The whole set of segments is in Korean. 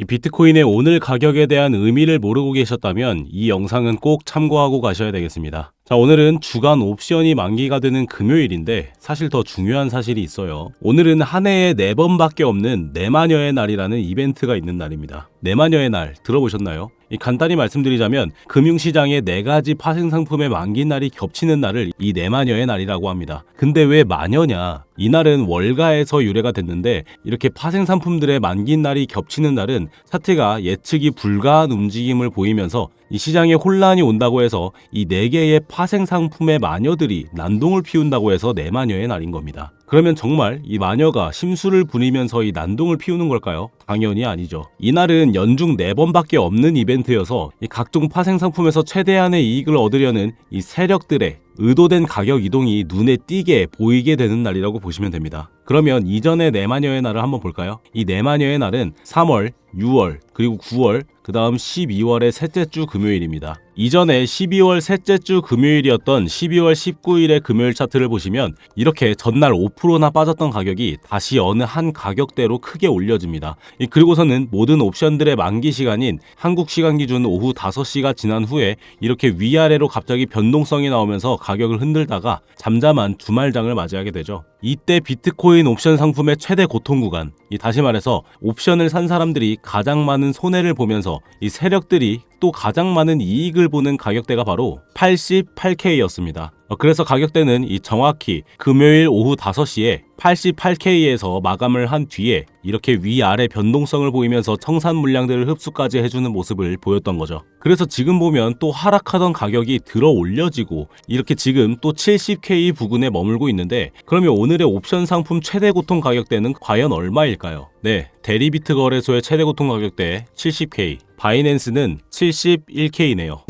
이 비트코인의 오늘 가격에 대한 의미를 모르고 계셨다면 이 영상은 꼭 참고하고 가셔야 되겠습니다. 자, 오늘은 주간 옵션이 만기가 되는 금요일인데 사실 더 중요한 사실이 있어요. 오늘은 한 해에 4번밖에 없는 내마녀의 날이라는 이벤트가 있는 날입니다. 내마녀의 날 들어보셨나요? 간단히 말씀드리자면 금융시장의 4가지 파생상품의 만기 날이 겹치는 날을 이 내마녀의 날이라고 합니다. 근데 왜 마녀냐? 이 날은 월가에서 유래가 됐는데 이렇게 파생상품들의 만기 날이 겹치는 날은 차트가 예측이 불가한 움직임을 보이면서 이 시장에 혼란이 온다고 해서 이 4개의 파생상품의 마녀들이 난동을 피운다고 해서 내마녀의 날인 겁니다. 그러면 정말 이 마녀가 심수를 부리면서 이 난동을 피우는 걸까요? 당연히 아니죠. 이날은 연중 4번밖에 없는 이벤트여서 이 각종 파생상품에서 최대한의 이익을 얻으려는 이 세력들의 의도된 가격 이동이 눈에 띄게 보이게 되는 날이라고 보시면 됩니다. 그러면 이전의 내마녀의 날을 한번 볼까요? 이 내마녀의 날은 3월, 6월, 그리고 9월, 그 다음 12월의 셋째 주 금요일입니다. 이전에 12월 셋째 주 금요일이었던 12월 19일의 금요일 차트를 보시면 이렇게 전날 5%나 빠졌던 가격이 다시 어느 한 가격대로 크게 올려집니다. 그리고서는 모든 옵션들의 만기 시간인 한국 시간 기준 오후 5시가 지난 후에 이렇게 위아래로 갑자기 변동성이 나오면서 가격을 흔들다가 잠잠한 주말장을 맞이하게 되죠. 이때 비트코인 옵션 상품의 최대 고통 구간, 다시 말해서 옵션을 산 사람들이 가장 많은 손해를 보면서 이 세력들이 또 가장 많은 이익을 보는 가격대가 바로 88K였습니다. 그래서 가격대는 정확히 금요일 오후 5시에 88K에서 마감을 한 뒤에 이렇게 위아래 변동성을 보이면서 청산 물량들을 흡수까지 해주는 모습을 보였던 거죠. 그래서 지금 보면 또 하락하던 가격이 들어 올려지고 이렇게 지금 또 70K 부근에 머물고 있는데 그러면 오늘의 옵션 상품 최대 고통 가격대는 과연 얼마일까요? 네, 대리비트 거래소의 최대 고통 가격대 70K, 바이낸스는 71K네요.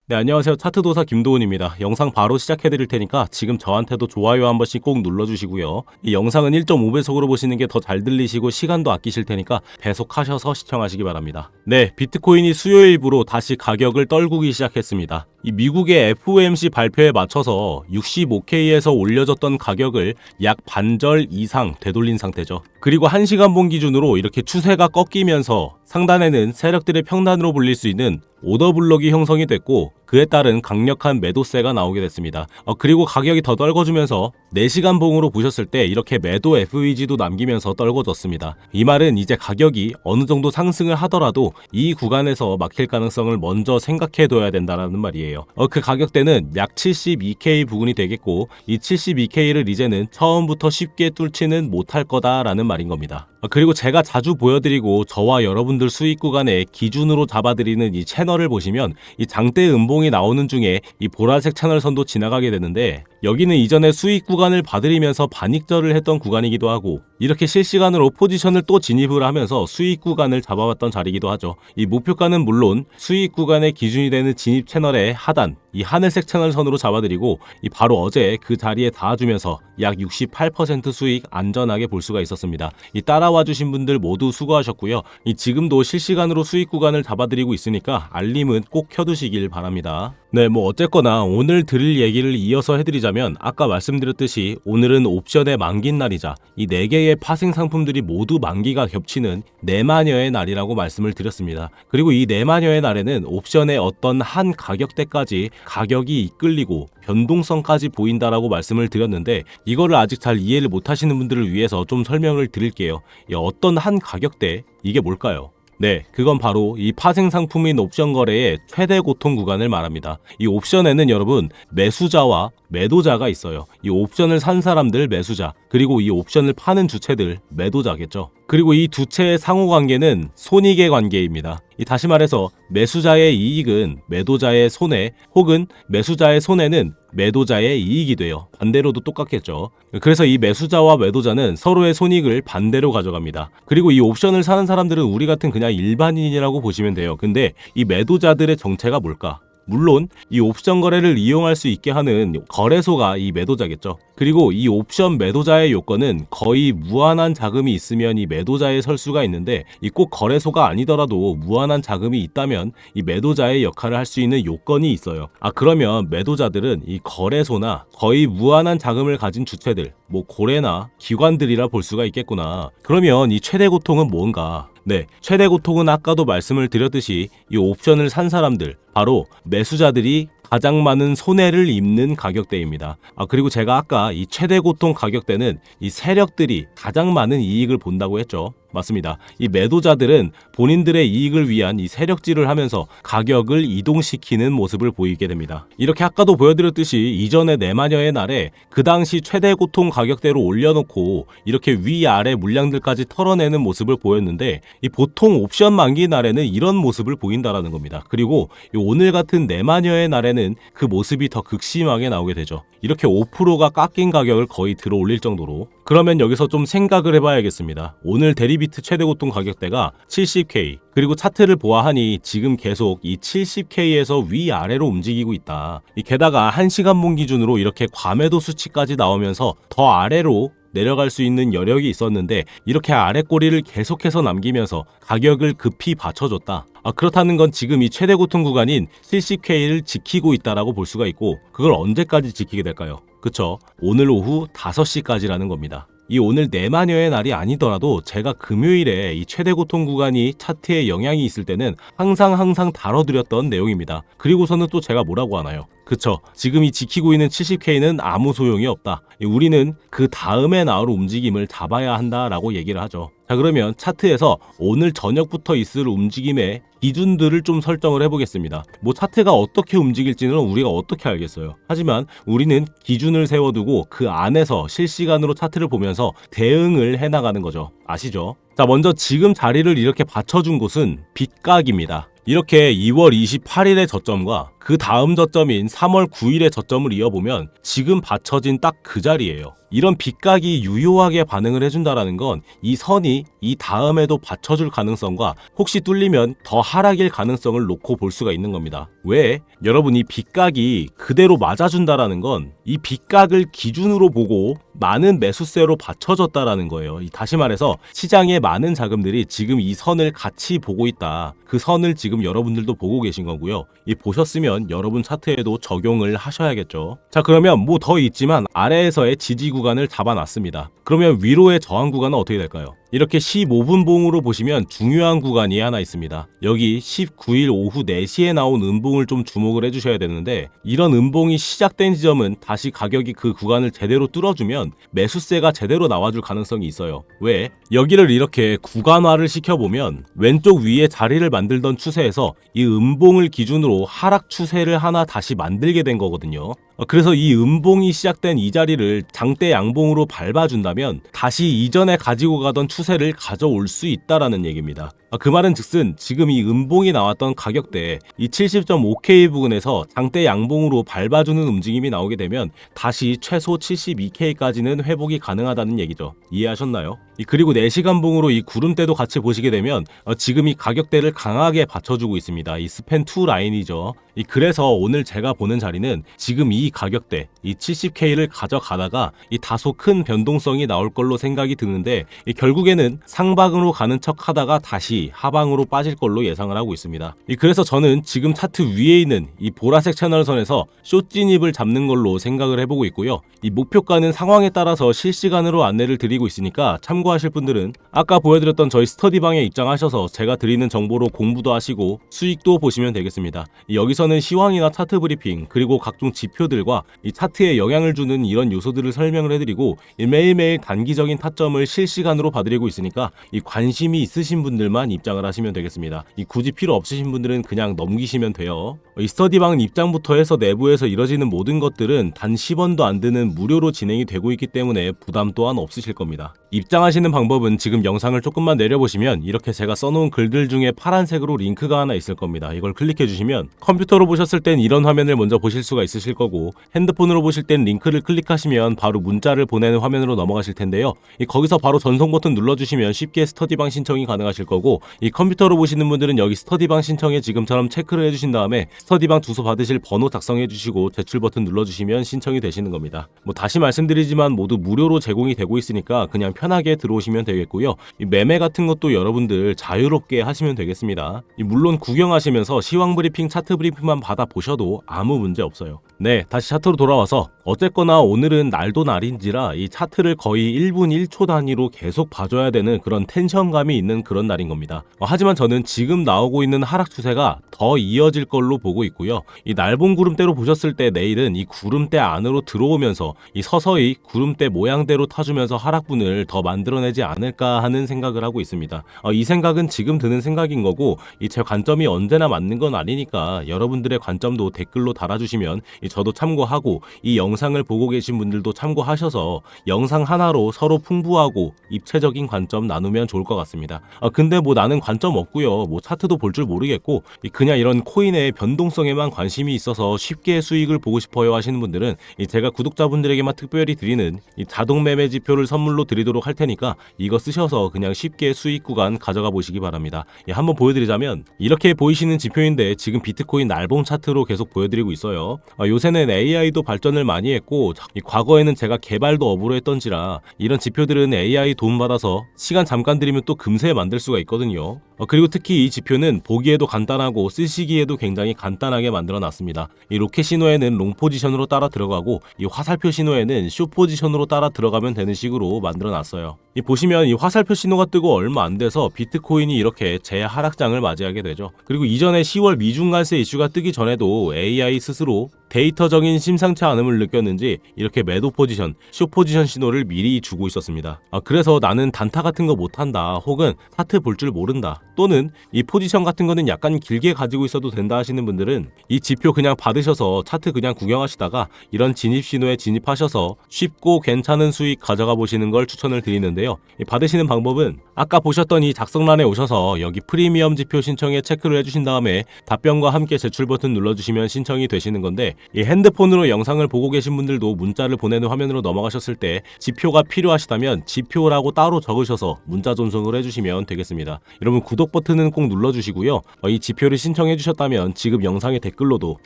네, 안녕하세요. 차트도사 김도훈입니다. 영상 바로 시작해드릴 테니까 지금 저한테도 좋아요 한 번씩 꼭 눌러주시고요. 이 영상은 1.5배속으로 보시는 게 더 잘 들리시고 시간도 아끼실 테니까 배속하셔서 시청하시기 바랍니다. 네, 비트코인이 수요일부로 다시 가격을 떨구기 시작했습니다. 이 미국의 FOMC 발표에 맞춰서 65K에서 올려졌던 가격을 약 반절 이상 되돌린 상태죠. 그리고 1시간 본 기준으로 이렇게 추세가 꺾이면서 상단에는 세력들의 평단으로 불릴 수 있는 오더블럭이 형성이 됐고 그에 따른 강력한 매도세가 나오게 됐습니다. 그리고 가격이 더 떨궈지면서 4시간 봉으로 보셨을 때 이렇게 매도 FEG도 남기면서 떨궈졌습니다. 이 말은 이제 가격이 어느 정도 상승을 하더라도 이 구간에서 막힐 가능성을 먼저 생각해둬야 된다는 말이에요. 그 가격대는 약 72K 부근이 되겠고 이 72K를 이제는 처음부터 쉽게 뚫지는 못할 거다라는 말인 겁니다. 그리고 제가 자주 보여드리고 저와 여러분들 수익 구간의 기준으로 잡아드리는 이 채널을 보시면 이 장대 음봉이 나오는 중에 이 보라색 채널선도 지나가게 되는데 여기는 이전에 수익 구간을 봐드리면서 반익절을 했던 구간이기도 하고 이렇게 실시간으로 포지션을 또 진입을 하면서 수익 구간을 잡아왔던 자리이기도 하죠. 이 목표가는 물론 수익 구간의 기준이 되는 진입 채널의 하단 이 하늘색 채널선으로 잡아드리고 이 바로 어제 그 자리에 닿아주면서 약 68% 수익 안전하게 볼 수가 있었습니다. 이 따라와 주신 분들 모두 수고하셨고요. 이 지금도 실시간으로 수익 구간을 잡아드리고 있으니까 알림은 꼭 켜두시길 바랍니다. 네, 어쨌거나 오늘 드릴 얘기를 이어서 해드리자면 아까 말씀드렸듯이 오늘은 옵션의 만기인 날이자 이 4개의 파생 상품들이 모두 만기가 겹치는 내마녀의 날이라고 말씀을 드렸습니다. 그리고 이 내마녀의 날에는 옵션의 어떤 한 가격대까지 가격이 이끌리고 변동성까지 보인다라고 말씀을 드렸는데 이거를 아직 잘 이해를 못하시는 분들을 위해서 좀 설명을 드릴게요. 어떤 한 가격대 이게 뭘까요? 네, 그건 바로 이 파생 상품인 옵션 거래의 최대 고통 구간을 말합니다. 이 옵션에는 여러분 매수자와 매도자가 있어요. 이 옵션을 산 사람들 매수자, 그리고 이 옵션을 파는 주체들 매도자겠죠. 그리고 이 두 채의 상호 관계는 손익의 관계입니다. 다시 말해서 매수자의 이익은 매도자의 손해, 혹은 매수자의 손해는 매도자의 이익이 돼요. 반대로도 똑같겠죠. 그래서 이 매수자와 매도자는 서로의 손익을 반대로 가져갑니다. 그리고 이 옵션을 사는 사람들은 우리 같은 그냥 일반인이라고 보시면 돼요. 근데 이 매도자들의 정체가 뭘까? 물론 이 옵션 거래를 이용할 수 있게 하는 거래소가 이 매도자겠죠. 그리고 이 옵션 매도자의 요건은 거의 무한한 자금이 있으면 이 매도자에 설 수가 있는데, 이 꼭 거래소가 아니더라도 무한한 자금이 있다면 이 매도자의 역할을 할 수 있는 요건이 있어요. 그러면 매도자들은 이 거래소나 거의 무한한 자금을 가진 주체들, 뭐 고래나 기관들이라 볼 수가 있겠구나. 그러면 이 최대 고통은 뭔가? 네, 최대 고통은 아까도 말씀을 드렸듯이 이 옵션을 산 사람들, 바로 매수자들이 가장 많은 손해를 입는 가격대입니다. 그리고 제가 아까 이 최대 고통 가격대는 이 세력들이 가장 많은 이익을 본다고 했죠. 맞습니다. 이 매도자들은 본인들의 이익을 위한 이 세력질을 하면서 가격을 이동시키는 모습을 보이게 됩니다. 이렇게 아까도 보여드렸듯이 이전에 내마녀의 날에 그 당시 최대 고통 가격대로 올려놓고 이렇게 위아래 물량들까지 털어내는 모습을 보였는데, 이 보통 옵션 만기 날에는 이런 모습을 보인다라는 겁니다. 그리고 오늘 같은 내마녀의 날에는 그 모습이 더 극심하게 나오게 되죠. 이렇게 5%가 깎인 가격을 거의 들어 올릴 정도로. 그러면 여기서 좀 생각을 해봐야겠습니다. 오늘 대리비트 최대 고통 가격대가 70K, 그리고 차트를 보아하니 지금 계속 이 70K에서 위아래로 움직이고 있다. 게다가 1시간 본 기준으로 이렇게 과매도 수치까지 나오면서 더 아래로 내려갈 수 있는 여력이 있었는데, 이렇게 아래 꼬리를 계속해서 남기면서 가격을 급히 받쳐줬다. 그렇다는 건 지금 이 최대 고통 구간인 70K를 지키고 있다라고 볼 수가 있고, 그걸 언제까지 지키게 될까요? 그쵸? 오늘 오후 5시까지라는 겁니다. 이 오늘 내마녀의 날이 아니더라도 제가 금요일에 이 최대 고통 구간이 차트에 영향이 있을 때는 항상 다뤄드렸던 내용입니다. 그리고서는 또 제가 뭐라고 하나요? 그쵸, 지금 이 지키고 있는 70K는 아무 소용이 없다. 우리는 그 다음에 나올 움직임을 잡아야 한다라고 얘기를 하죠. 자, 그러면 차트에서 오늘 저녁부터 있을 움직임의 기준들을 좀 설정을 해보겠습니다. 뭐 차트가 어떻게 움직일지는 우리가 어떻게 알겠어요. 하지만 우리는 기준을 세워두고 그 안에서 실시간으로 차트를 보면서 대응을 해나가는 거죠. 아시죠? 자, 먼저 지금 자리를 이렇게 받쳐준 곳은 빗각입니다. 이렇게 2월 28일의 저점과 그 다음 저점인 3월 9일의 저점을 이어보면 지금 받쳐진 딱 그 자리예요. 이런 빗각이 유효하게 반응을 해준다라는 건 이 선이 이 다음에도 받쳐줄 가능성과 혹시 뚫리면 더 하락일 가능성을 놓고 볼 수가 있는 겁니다. 왜? 여러분, 이 빗각이 그대로 맞아준다라는 건 이 빗각을 기준으로 보고 많은 매수세로 받쳐졌다라는 거예요. 다시 말해서 시장의 많은 자금들이 지금 이 선을 같이 보고 있다. 그 선을 지금 여러분들도 보고 계신 거고요. 보셨으면 여러분 차트에도 적용을 하셔야겠죠. 자, 그러면 뭐 더 있지만 아래에서의 지지 구간을 잡아놨습니다. 그러면 위로의 저항 구간은 어떻게 될까요? 이렇게 15분 봉으로 보시면 중요한 구간이 하나 있습니다. 여기 19일 오후 4시에 나온 음봉을 좀 주목을 해주셔야 되는데, 이런 음봉이 시작된 지점은 다시 가격이 그 구간을 제대로 뚫어주면 매수세가 제대로 나와줄 가능성이 있어요. 왜? 여기를 이렇게 구간화를 시켜보면 왼쪽 위에 자리를 만들던 추세에서 이 음봉을 기준으로 하락 추세를 하나 다시 만들게 된 거거든요. 그래서 이 음봉이 시작된 이 자리를 장대 양봉으로 밟아준다면 다시 이전에 가지고 가던 추세를 가져올 수 있다라는 얘기입니다. 그 말은 즉슨 지금 이 음봉이 나왔던 가격대 이 70.5K 부근에서 장대 양봉으로 밟아주는 움직임이 나오게 되면 다시 최소 72K까지는 회복이 가능하다는 얘기죠. 이해하셨나요? 그리고 4시간 봉으로 이 구름대도 같이 보시게 되면 지금 이 가격대를 강하게 받쳐주고 있습니다. 이 스팬 2 라인이죠. 그래서 오늘 제가 보는 자리는 지금 이 가격대 이 70K를 가져가다가 이 다소 큰 변동성이 나올 걸로 생각이 드는데, 결국에는 상방으로 가는 척 하다가 다시 하방으로 빠질 걸로 예상을 하고 있습니다. 그래서 저는 지금 차트 위에 있는 이 보라색 채널선에서 숏 진입을 잡는 걸로 생각을 해보고 있고요. 이 목표가는 상황에 따라서 실시간으로 안내를 드리고 있으니까 참고하실 분들은 아까 보여드렸던 저희 스터디방에 입장하셔서 제가 드리는 정보로 공부도 하시고 수익도 보시면 되겠습니다. 여기서는 시황이나 차트 브리핑, 그리고 각종 지표들과 이 차트에 영향을 주는 이런 요소들을 설명을 해드리고 매일매일 단기적인 타점을 실시간으로 봐드리고 있으니까 이 관심이 있으신 분들만 입장을 하시면 되겠습니다. 굳이 필요 없으신 분들은 그냥 넘기시면 돼요. 이 스터디방 입장부터 해서 내부에서 이뤄지는 모든 것들은 단 10원도 안 드는 무료로 진행이 되고 있기 때문에 부담 또한 없으실 겁니다. 입장하시는 방법은 지금 영상을 조금만 내려보시면 이렇게 제가 써놓은 글들 중에 파란색으로 링크가 하나 있을 겁니다. 이걸 클릭해 주시면 컴퓨터로 보셨을 땐 이런 화면을 먼저 보실 수가 있으실 거고, 핸드폰으로 보실 땐 링크를 클릭하시면 바로 문자를 보내는 화면으로 넘어가실 텐데요. 거기서 바로 전송 버튼 눌러주시면 쉽게 스터디방 신청이 가능하실 거고, 이 컴퓨터로 보시는 분들은 여기 스터디방 신청에 지금처럼 체크를 해주신 다음에 스터디방 주소 받으실 번호 작성해 주시고 제출 버튼 눌러주시면 신청이 되시는 겁니다. 다시 말씀드리지만 모두 무료로 제공이 되고 있으니까 그냥 편하게 들어오시면 되겠고요. 이 매매 같은 것도 여러분들 자유롭게 하시면 되겠습니다. 물론 구경하시면서 시황 브리핑, 차트 브리핑만 받아 보셔도 아무 문제 없어요. 네, 다시 차트로 돌아와서 어쨌거나 오늘은 날도 날인지라 이 차트를 거의 1분 1초 단위로 계속 봐줘야 되는 그런 텐션감이 있는 그런 날인 겁니다. 하지만 저는 지금 나오고 있는 하락 추세가 더 이어질 걸로 보고 있고요. 이 날봉 구름대로 보셨을 때 내일은 이 구름대 안으로 들어오면서 이 서서히 구름대 모양대로 타주면서 하락분을 더 만들어내지 않을까 하는 생각을 하고 있습니다. 이 생각은 지금 드는 생각인 거고, 이 제 관점이 언제나 맞는 건 아니니까 여러분들의 관점도 댓글로 달아주시면 저도 참고하고 이 영상을 보고 계신 분들도 참고하셔서 영상 하나로 서로 풍부하고 입체적인 관점 나누면 좋을 것 같습니다. 근데 나는 관점 없고요, 차트도 볼 줄 모르겠고 그냥 이런 코인의 변동성에만 관심이 있어서 쉽게 수익을 보고 싶어요 하시는 분들은 제가 구독자분들에게만 특별히 드리는 이 자동 매매 지표를 선물로 드리도록 할 테니까 이거 쓰셔서 그냥 쉽게 수익 구간 가져가 보시기 바랍니다. 한번 보여드리자면 이렇게 보이시는 지표인데 지금 비트코인 날봉 차트로 계속 보여드리고 있어요. 요새는 AI도 발전을 많이 했고 과거에는 제가 개발도 업으로 했던지라 이런 지표들은 AI 도움받아서 시간 잠깐 들이면 또 금세 만들 수가 있거든요. 그리고 특히 이 지표는 보기에도 간단하고 쓰시기에도 굉장히 간단하게 만들어 놨습니다. 이 로켓 신호에는 롱 포지션으로 따라 들어가고 이 화살표 신호에는 숏 포지션으로 따라 들어가면 되는 식으로 만들어 놨어요. 보시면 이 화살표 신호가 뜨고 얼마 안 돼서 비트코인이 이렇게 재하락장을 맞이하게 되죠. 그리고 이전에 10월 미중간세 이슈가 뜨기 전에도 AI 스스로 데이터적인 심상치 않음을 느꼈는지 이렇게 매도 포지션, 숏 포지션 신호를 미리 주고 있었습니다. 그래서 나는 단타 같은 거 못한다, 혹은 차트 볼 줄 모른다, 또는 이 포지션 같은 거는 약간 길게 가지고 있어도 된다 하시는 분들은 이 지표 그냥 받으셔서 차트 그냥 구경하시다가 이런 진입 신호에 진입하셔서 쉽고 괜찮은 수익 가져가 보시는 걸 추천을 드리는데요. 받으시는 방법은 아까 보셨던 이 작성란에 오셔서 여기 프리미엄 지표 신청에 체크를 해주신 다음에 답변과 함께 제출 버튼 눌러주시면 신청이 되시는 건데, 이 핸드폰으로 영상을 보고 계신 분들도 문자를 보내는 화면으로 넘어가셨을 때 지표가 필요하시다면 지표라고 따로 적으셔서 문자 전송을 해주시면 되겠습니다. 여러분 구독 버튼은 꼭 눌러주시고요. 이 지표를 신청해 주셨다면 지금 영상의 댓글로도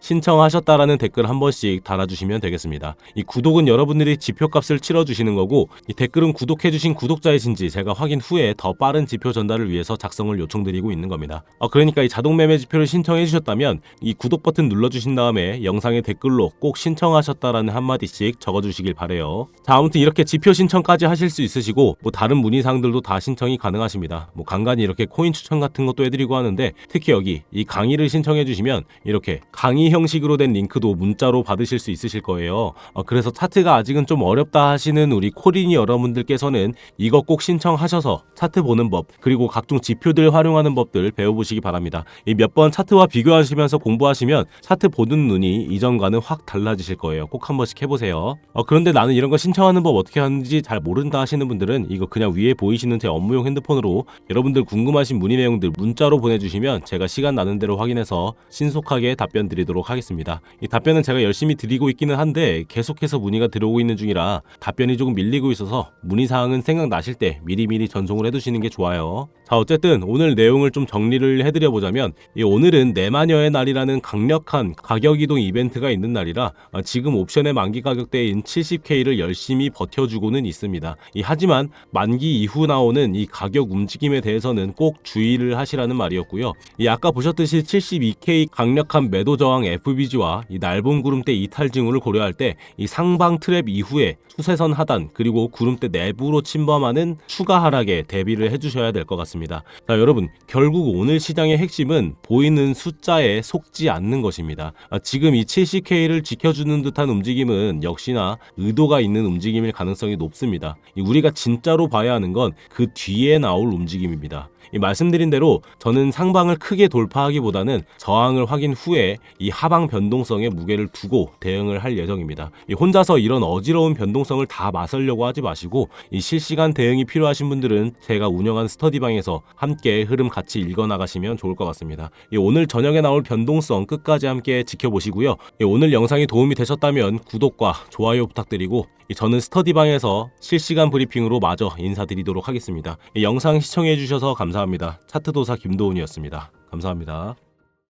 신청하셨다라는 댓글 한 번씩 달아주시면 되겠습니다. 이 구독은 여러분들이 지표값을 치러주시는 거고, 이 댓글은 구독해주신 구독자이신지 제가 확인 후에 더 빠른 지표 전달을 위해서 작성을 요청드리고 있는 겁니다. 그러니까 이 자동 매매 지표를 신청해 주셨다면 이 구독 버튼 눌러주신 다음에 영상의 댓글로 꼭 신청하셨다라는 한마디씩 적어주시길 바래요. 자, 아무튼 이렇게 지표 신청까지 하실 수 있으시고 다른 문의사항들도 다 신청이 가능하십니다. 간간히 이렇게 코인 추천 같은 것도 해드리고 하는데, 특히 여기 이 강의를 신청해 주시면 이렇게 강의 형식으로 된 링크도 문자로 받으실 수 있으실 거예요. 그래서 차트가 아직은 좀 어렵다 하시는 우리 코린이 여러분들께서는 이거 꼭 신청하셔서 차트 보는 법, 그리고 각종 지표들 활용하는 법들 배워보시기 바랍니다. 이 몇 번 차트와 비교하시면서 공부하시면 차트 보는 눈이 이전과는 확 달라지실 거예요. 꼭 한 번씩 해보세요. 그런데 나는 이런 거 신청하는 법 어떻게 하는지 잘 모른다 하시는 분들은 이거 그냥 위에 보이시는 제 업무용 핸드폰으로 여러분들 궁금하신 문의 내용들 문자로 보내주시면 제가 시간 나는 대로 확인해서 신속하게 답변 드리도록 하겠습니다. 이 답변은 제가 열심히 드리고 있기는 한데 계속해서 문의가 들어오고 있는 중이라 답변이 조금 밀리고 있어서 문의사항은 생각나실 때 미리미리 전송을 해두시는 게 좋아요. 자, 어쨌든 오늘 내용을 좀 정리를 해드려보자면, 오늘은 내마녀의 날이라는 강력한 가격 이동 이벤트가 있는 날이라 지금 옵션의 만기 가격대인 70K를 열심히 버텨주고는 있습니다. 하지만 만기 이후 나오는 이 가격 움직임에 대해서는 꼭 주의를 하시라는 말이었고요. 아까 보셨듯이 72K 강력한 매도 저항 FBG와 이 날봉 구름대 이탈 징후를 고려할 때 이 상방 트랩 이후에 추세선 하단 그리고 구름대 내부로 침범하는 추가 하락에 대비를 해주셔야 될 것 같습니다. 자, 여러분 결국 오늘 시장의 핵심은 보이는 숫자에 속지 않는 것입니다. 지금 이 70K를 지켜주는 듯한 움직임은 역시나 의도가 있는 움직임일 가능성이 높습니다. 우리가 진짜로 봐야 하는 건 그 뒤에 나올 움직임입니다. 이 말씀드린 대로 저는 상방을 크게 돌파하기보다는 저항을 확인 후에 이 하방 변동성에 무게를 두고 대응을 할 예정입니다. 이 혼자서 이런 어지러운 변동성을 다 맞서려고 하지 마시고 이 실시간 대응이 필요하신 분들은 제가 운영한 스터디방에서 함께 흐름 같이 읽어나가시면 좋을 것 같습니다. 오늘 저녁에 나올 변동성 끝까지 함께 지켜보시고요. 오늘 영상이 도움이 되셨다면 구독과 좋아요 부탁드리고 저는 스터디방에서 실시간 브리핑으로 마저 인사드리도록 하겠습니다. 이 영상 시청해주셔서 감사합니다. 차트도사 김도훈이었습니다. 감사합니다.